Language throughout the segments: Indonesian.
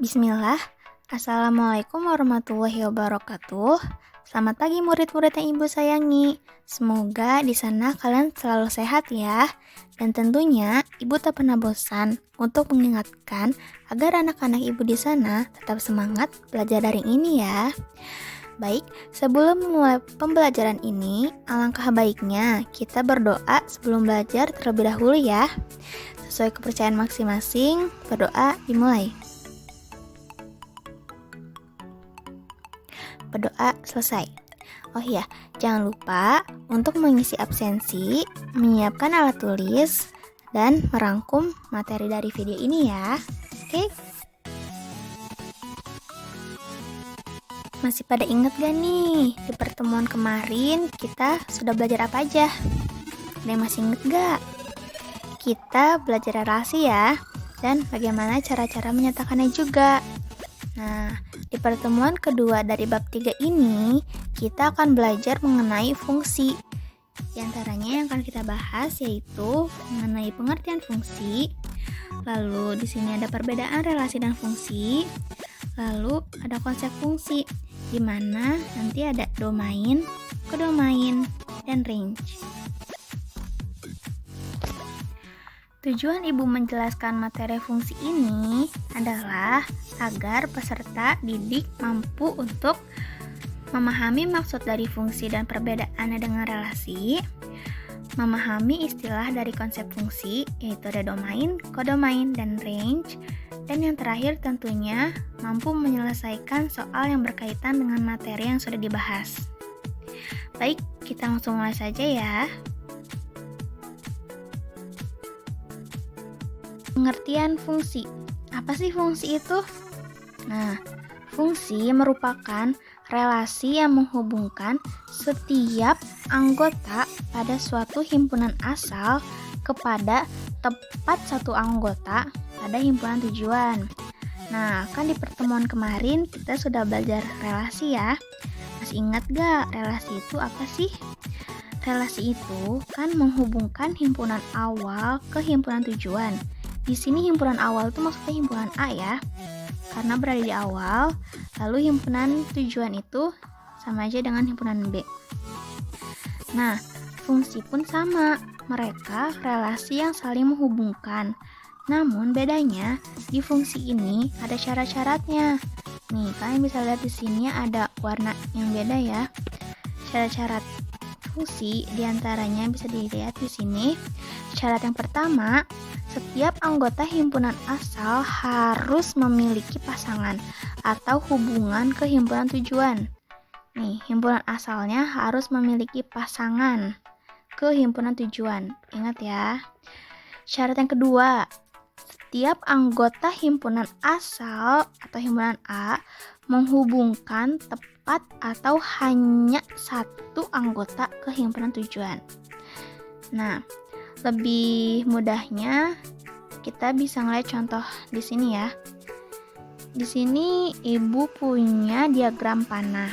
Bismillah. Assalamualaikum warahmatullahi wabarakatuh. Selamat pagi murid-murid yang Ibu sayangi. Semoga di sana kalian selalu sehat ya. Dan tentunya Ibu tak pernah bosan untuk mengingatkan agar anak-anak Ibu di sana tetap semangat belajar daring ini ya. Baik, sebelum memulai pembelajaran ini, alangkah baiknya kita berdoa sebelum belajar terlebih dahulu ya. Sesuai kepercayaan masing-masing, berdoa dimulai. Berdoa selesai. Oh iya, jangan lupa untuk mengisi absensi, menyiapkan alat tulis, dan merangkum materi dari video ini ya. Oke? Masih pada ingat gak nih, di pertemuan kemarin kita sudah belajar apa aja? Ada yang masih inget gak? Kita belajar relasi ya, dan bagaimana cara-cara menyatakannya juga. Nah, di pertemuan kedua dari bab 3 ini, kita akan belajar mengenai fungsi. Di antaranya yang akan kita bahas yaitu mengenai pengertian fungsi. Lalu di sini ada perbedaan relasi dan fungsi. Lalu ada konsep fungsi, di mana nanti ada domain, kodomain, dan range. Tujuan Ibu menjelaskan materi fungsi ini adalah agar peserta didik mampu untuk memahami maksud dari fungsi dan perbedaannya dengan relasi, memahami istilah dari konsep fungsi, yaitu ada domain, kodomain, dan range, dan yang terakhir tentunya mampu menyelesaikan soal yang berkaitan dengan materi yang sudah dibahas. Baik, kita langsung mulai saja ya. Pengertian fungsi. Apa sih fungsi itu? Nah, fungsi merupakan relasi yang menghubungkan setiap anggota pada suatu himpunan asal kepada tepat satu anggota pada himpunan tujuan. Nah, kan di pertemuan kemarin kita sudah belajar relasi ya. Masih ingat gak relasi itu apa sih? Relasi itu kan menghubungkan himpunan awal ke himpunan tujuan. Di sini himpunan awal itu maksudnya himpunan A ya, karena berada di awal, lalu himpunan tujuan itu sama aja dengan himpunan B. Nah, fungsi pun sama, mereka relasi yang saling menghubungkan. Namun bedanya, di fungsi ini ada syarat-syaratnya. Nih, kalian bisa lihat di sini ada warna yang beda ya. Syarat-syarat fungsi diantaranya bisa dilihat di sini. Syarat yang pertama, setiap anggota himpunan asal harus memiliki pasangan atau hubungan ke himpunan tujuan. Nih, himpunan asalnya harus memiliki pasangan ke himpunan tujuan. Ingat ya. Syarat yang kedua, setiap anggota himpunan asal atau himpunan A menghubungkan tepat atau hanya satu anggota ke himpunan tujuan. Nah, lebih mudahnya kita bisa ngeliat contoh di sini ya. Di sini Ibu punya diagram panah.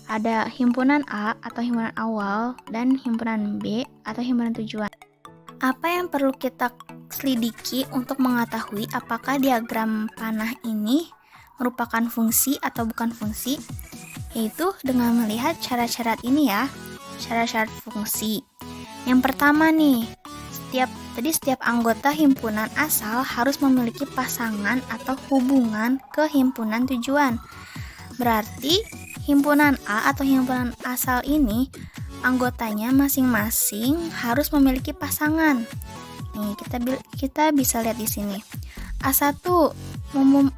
Ada himpunan A atau himpunan awal dan himpunan B atau himpunan tujuan. Apa yang perlu kita selidiki untuk mengetahui apakah diagram panah ini merupakan fungsi atau bukan fungsi? Yaitu dengan melihat syarat-syarat ini ya. Syarat-syarat fungsi. Yang pertama nih, setiap anggota himpunan asal harus memiliki pasangan atau hubungan ke himpunan tujuan. Berarti himpunan A atau himpunan asal ini anggotanya masing-masing harus memiliki pasangan. Nih, kita bisa lihat di sini. A1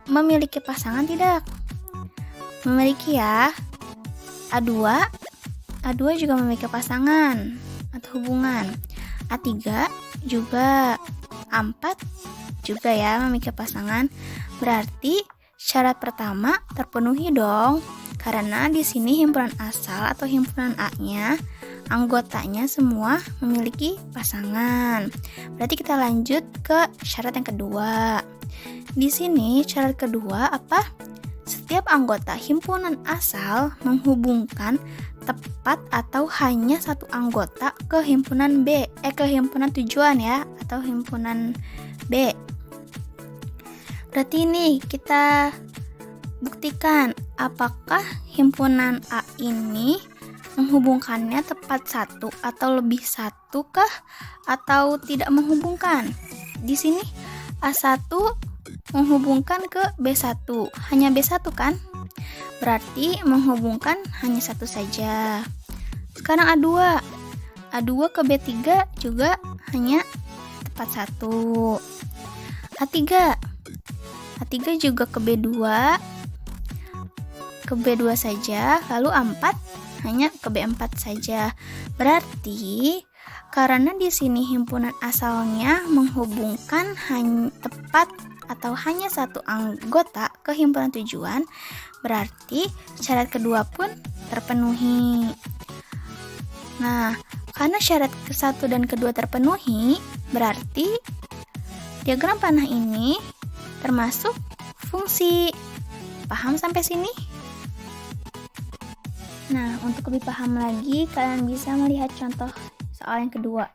memiliki pasangan tidak? Memiliki ya. A2 juga memiliki pasangan atau hubungan. A3 juga, A4 juga ya memiliki pasangan. Berarti syarat pertama terpenuhi dong. Karena di sini himpunan asal atau himpunan A-nya anggotanya semua memiliki pasangan. Berarti kita lanjut ke syarat yang kedua. Di sini syarat kedua apa? Setiap anggota himpunan asal menghubungkan tepat atau hanya satu anggota ke himpunan ke himpunan tujuan ya, atau himpunan B. Berarti ini kita buktikan apakah himpunan A ini menghubungkannya tepat satu atau lebih satu kah, atau tidak menghubungkan. Di sini A1 menghubungkan ke B1, hanya B1 kan? Berarti menghubungkan hanya satu saja. Sekarang A2. A2 ke B3 juga hanya tepat satu. A3. A3 juga ke B2. Ke B2 saja, lalu A4 hanya ke B4 saja. Berarti karena di sini himpunan asalnya menghubungkan hanya tepat atau hanya satu anggota ke himpunan tujuan, berarti syarat kedua pun terpenuhi. Nah, karena syarat ke-1 dan kedua terpenuhi, berarti diagram panah ini termasuk fungsi. Paham sampai sini? Nah, untuk lebih paham lagi, kalian bisa melihat contoh soal yang kedua.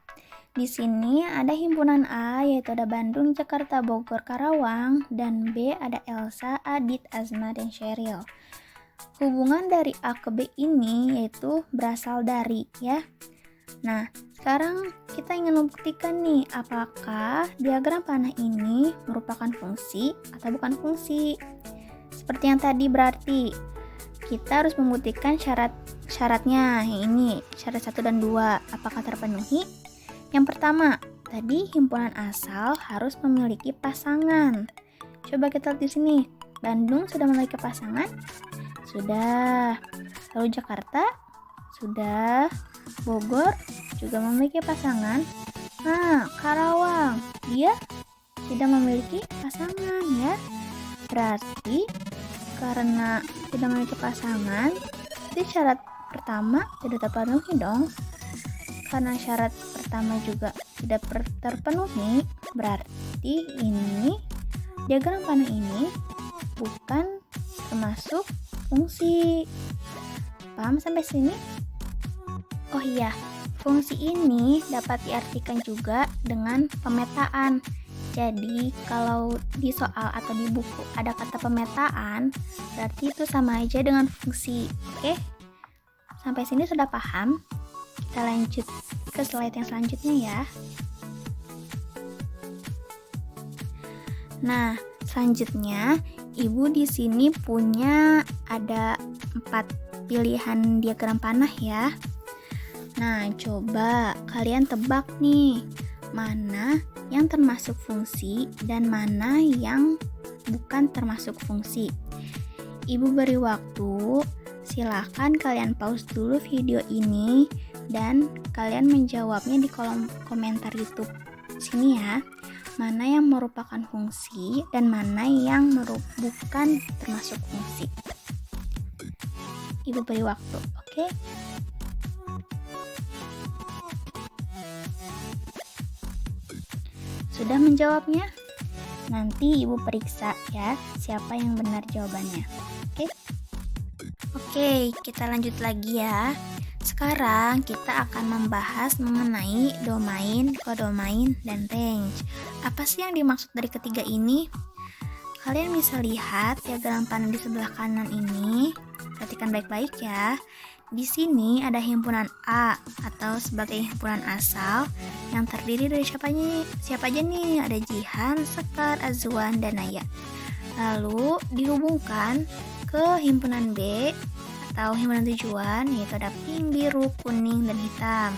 Di sini ada himpunan A, yaitu ada Bandung, Jakarta, Bogor, Karawang, dan B ada Elsa, Adit, Azma, dan Sheryl. Hubungan dari A ke B ini yaitu berasal dari, ya. Nah, sekarang kita ingin membuktikan nih, apakah diagram panah ini merupakan fungsi atau bukan fungsi. Seperti yang tadi, berarti kita harus membuktikan syaratnya yang ini, syarat 1 dan 2, apakah terpenuhi? Yang pertama, tadi himpunan asal harus memiliki pasangan. Coba kita lihat di sini. Bandung sudah memiliki pasangan? Sudah. Lalu Jakarta? Sudah. Bogor juga memiliki pasangan. Nah, Karawang, dia tidak memiliki pasangan, ya. Berarti karena tidak memiliki pasangan, jadi syarat pertama tidak terpenuhi dong. Karena syarat pertama juga tidak terpenuhi, berarti ini diagram panah ini bukan termasuk fungsi. Paham sampai sini? Oh iya, fungsi ini dapat diartikan juga dengan pemetaan. Jadi kalau di soal atau di buku ada kata pemetaan, berarti itu sama aja dengan fungsi. Oke? Sampai sini sudah paham? Kita lanjut ke slide yang selanjutnya ya. Nah, selanjutnya Ibu di sini punya ada 4 pilihan diagram panah ya. Nah, coba kalian tebak nih, mana yang termasuk fungsi dan mana yang bukan termasuk fungsi. Ibu beri waktu, silakan kalian pause dulu video ini dan kalian menjawabnya di kolom komentar YouTube sini ya. Mana yang merupakan fungsi dan mana yang bukan termasuk fungsi. Ibu beri waktu, oke? Sudah menjawabnya? Nanti Ibu periksa ya siapa yang benar jawabannya. Oke, kita lanjut lagi ya. Sekarang kita akan membahas mengenai domain, kodomain, dan range. Apa sih yang dimaksud dari ketiga ini? Kalian bisa lihat diagram panah di sebelah kanan ini. Perhatikan baik-baik ya. Di sini ada himpunan A atau sebagai himpunan asal yang terdiri dari siapa aja nih? Ada Jihan, Sekar, Azwan, dan Naya. Lalu dihubungkan ke himpunan B atau himpunan tujuan, yaitu ada pink, biru, kuning, dan hitam.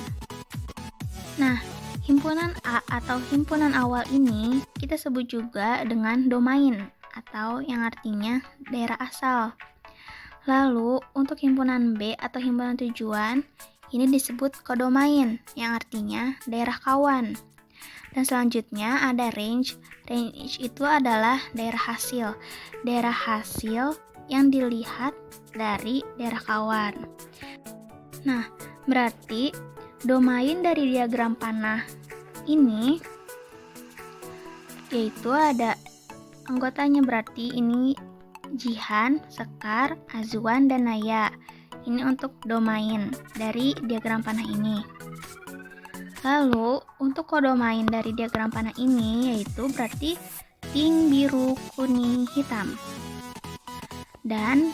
Nah, himpunan A atau himpunan awal ini kita sebut juga dengan domain atau yang artinya daerah asal. Lalu untuk himpunan B atau himpunan tujuan ini disebut kodomain yang artinya daerah kawan. Dan selanjutnya ada range. Range itu adalah daerah hasil. Daerah hasil yang dilihat dari daerah kawan. Nah, berarti domain dari diagram panah ini yaitu ada anggotanya, berarti ini Jihan, Sekar, Azwan, dan Naya. Ini untuk domain dari diagram panah ini. Lalu untuk kodomain dari diagram panah ini yaitu berarti pink, biru, kuning, hitam. Dan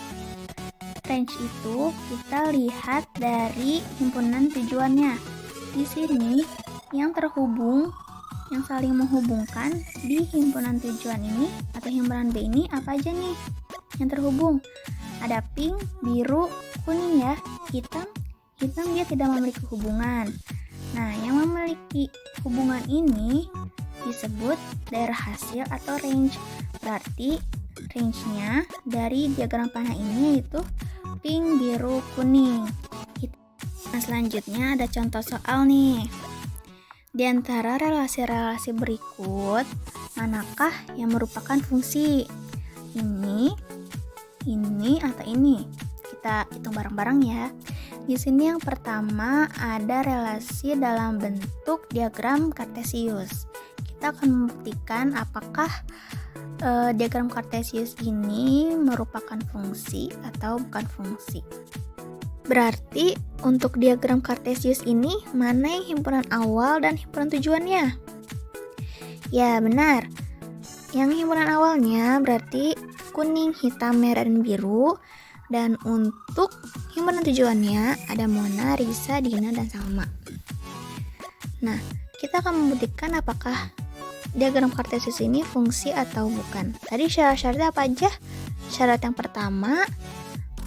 range itu kita lihat dari himpunan tujuannya. Di sini yang terhubung, yang saling menghubungkan di himpunan tujuan ini atau himpunan B ini apa aja nih yang terhubung? Ada pink, biru, kuning ya. Hitam dia tidak memiliki hubungan. Nah, yang memiliki hubungan ini disebut daerah hasil atau range. Berarti range-nya dari diagram panah ini yaitu pink, biru, kuning. Nah, selanjutnya ada contoh soal nih. Di antara relasi-relasi berikut, manakah yang merupakan fungsi? Ini, atau ini? Kita hitung bareng-barang ya. Di sini yang pertama ada relasi dalam bentuk diagram kartesius. Kita akan membuktikan apakah diagram kartesius ini merupakan fungsi atau bukan fungsi. Berarti untuk diagram kartesius ini mana yang himpunan awal dan himpunan tujuannya? Ya benar, yang himpunan awalnya berarti kuning, hitam, merah, dan biru. Dan untuk himpunan tujuannya ada Mona, Risa, Dina, dan Salma. Nah, kita akan membuktikan apakah diagram kartesius ini fungsi atau bukan. Tadi syarat-syaratnya apa aja? Syarat yang pertama,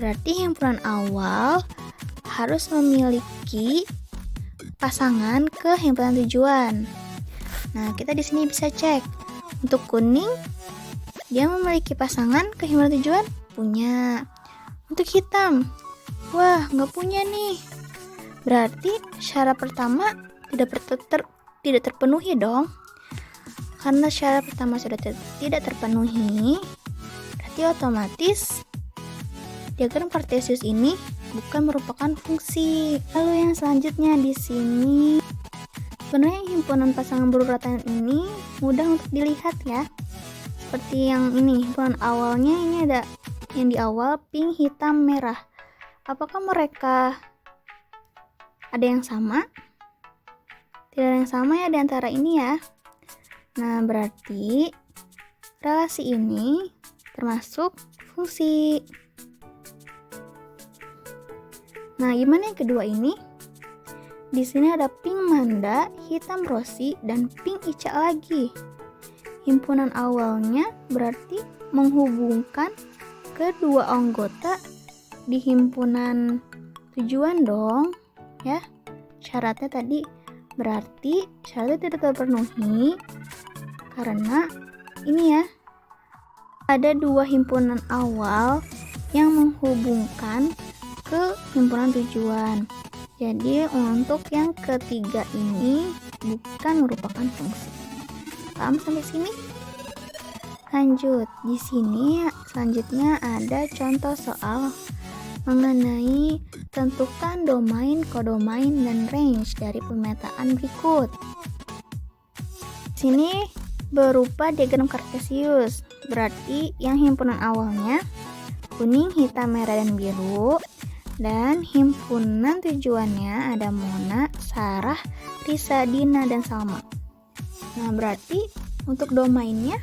berarti himpunan awal harus memiliki pasangan ke himpunan tujuan. Nah, kita di sini bisa cek. Untuk kuning, dia memiliki pasangan ke himpunan tujuan? Punya. Untuk hitam, wah nggak punya nih. Berarti syarat pertama tidak terpenuhi dong. Karena syarat pertama sudah tidak terpenuhi, berarti otomatis diagram kartesius ini bukan merupakan fungsi. Lalu yang selanjutnya di sini, sebenarnya himpunan pasangan berurutan ini mudah untuk dilihat ya. Seperti yang ini, himpunan awalnya ini ada yang di awal pink, hitam, merah. Apakah mereka ada yang sama? Tidak ada yang sama ya di antara ini ya. Nah, berarti relasi ini termasuk fungsi. Nah, gimana yang kedua ini? Di sini ada pink Manda, hitam Rosi, dan pink Ica lagi. Himpunan awalnya berarti menghubungkan kedua anggota di himpunan tujuan dong ya. Syaratnya tadi berarti syaratnya tidak terpenuhi karena ini ya, ada dua himpunan awal yang menghubungkan ke himpunan tujuan. Jadi untuk yang ketiga ini bukan merupakan fungsi. Paham sampai sini? Lanjut, di sini selanjutnya ada contoh soal mengenai tentukan domain, kodomain, dan range dari pemetaan berikut. Di sini berupa diagram kartesius, berarti yang himpunan awalnya kuning, hitam, merah, dan biru, dan himpunan tujuannya ada Mona, Sarah, Risa, Dina, dan Salma. Nah, berarti untuk domainnya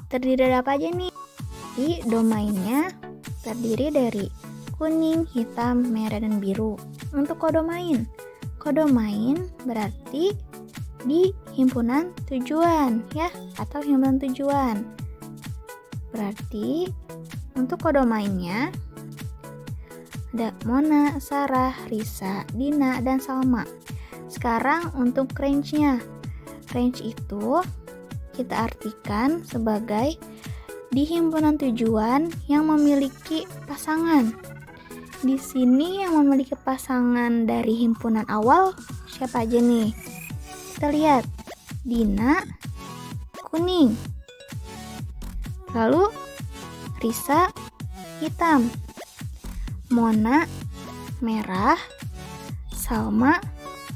terdiri dari apa aja nih? Di domainnya terdiri dari kuning, hitam, merah, dan biru. Untuk kodomain berarti di himpunan tujuan ya, atau himpunan tujuan. Berarti untuk kodomainnya ada Mona, Sarah, Risa, Dina, dan Salma. Sekarang untuk range-nya. Range itu kita artikan sebagai di himpunan tujuan yang memiliki pasangan. Di sini yang memiliki pasangan dari himpunan awal siapa aja nih? Kita lihat, Dina kuning, lalu Risa hitam, Mona merah, Salma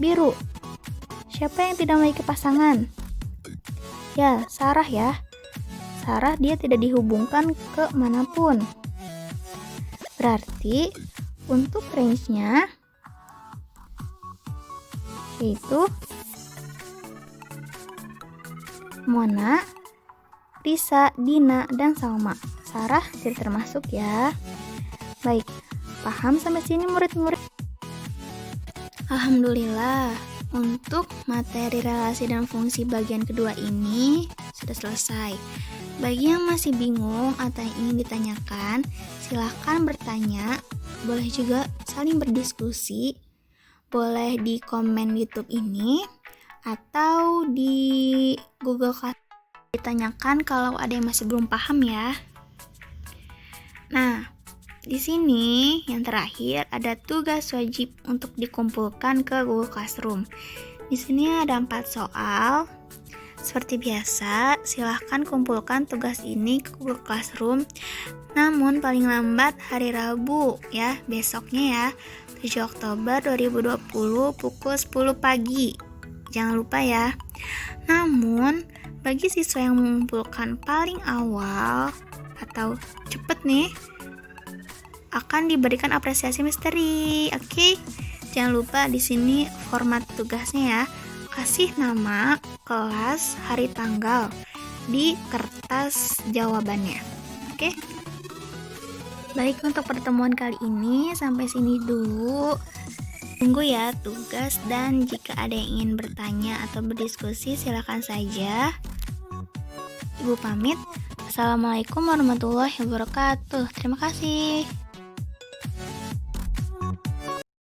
biru. Siapa yang tidak memiliki pasangan? Ya, Sarah ya. Sarah dia tidak dihubungkan ke manapun. Berarti untuk range-nya yaitu Mona, Risa, Dina, dan Salma. Sarah tidak termasuk ya. Baik, paham sampai sini murid-murid? Alhamdulillah, untuk materi relasi dan fungsi bagian kedua ini sudah selesai. Bagi yang masih bingung atau yang ingin ditanyakan, silahkan bertanya. Boleh juga saling berdiskusi. Boleh di komen YouTube ini atau di Google Classroom. Ditanyakan kalau ada yang masih belum paham ya. Nah, di sini yang terakhir ada tugas wajib untuk dikumpulkan ke Google Classroom. Di sini ada 4 soal. Seperti biasa, silahkan kumpulkan tugas ini ke Google Classroom. Namun paling lambat hari Rabu ya, besoknya ya, 7 Oktober 2020 pukul 10 pagi. Jangan lupa ya. Namun, bagi siswa yang mengumpulkan paling awal atau cepet nih, akan diberikan apresiasi misteri. Oke? Jangan lupa di sini format tugasnya ya. Kasih nama, kelas, hari, tanggal di kertas jawabannya. Oke? Baik, untuk pertemuan kali ini sampai sini dulu. Tunggu ya tugas, dan jika ada yang ingin bertanya atau berdiskusi silakan saja. Ibu pamit. Assalamualaikum warahmatullahi wabarakatuh. Terima kasih.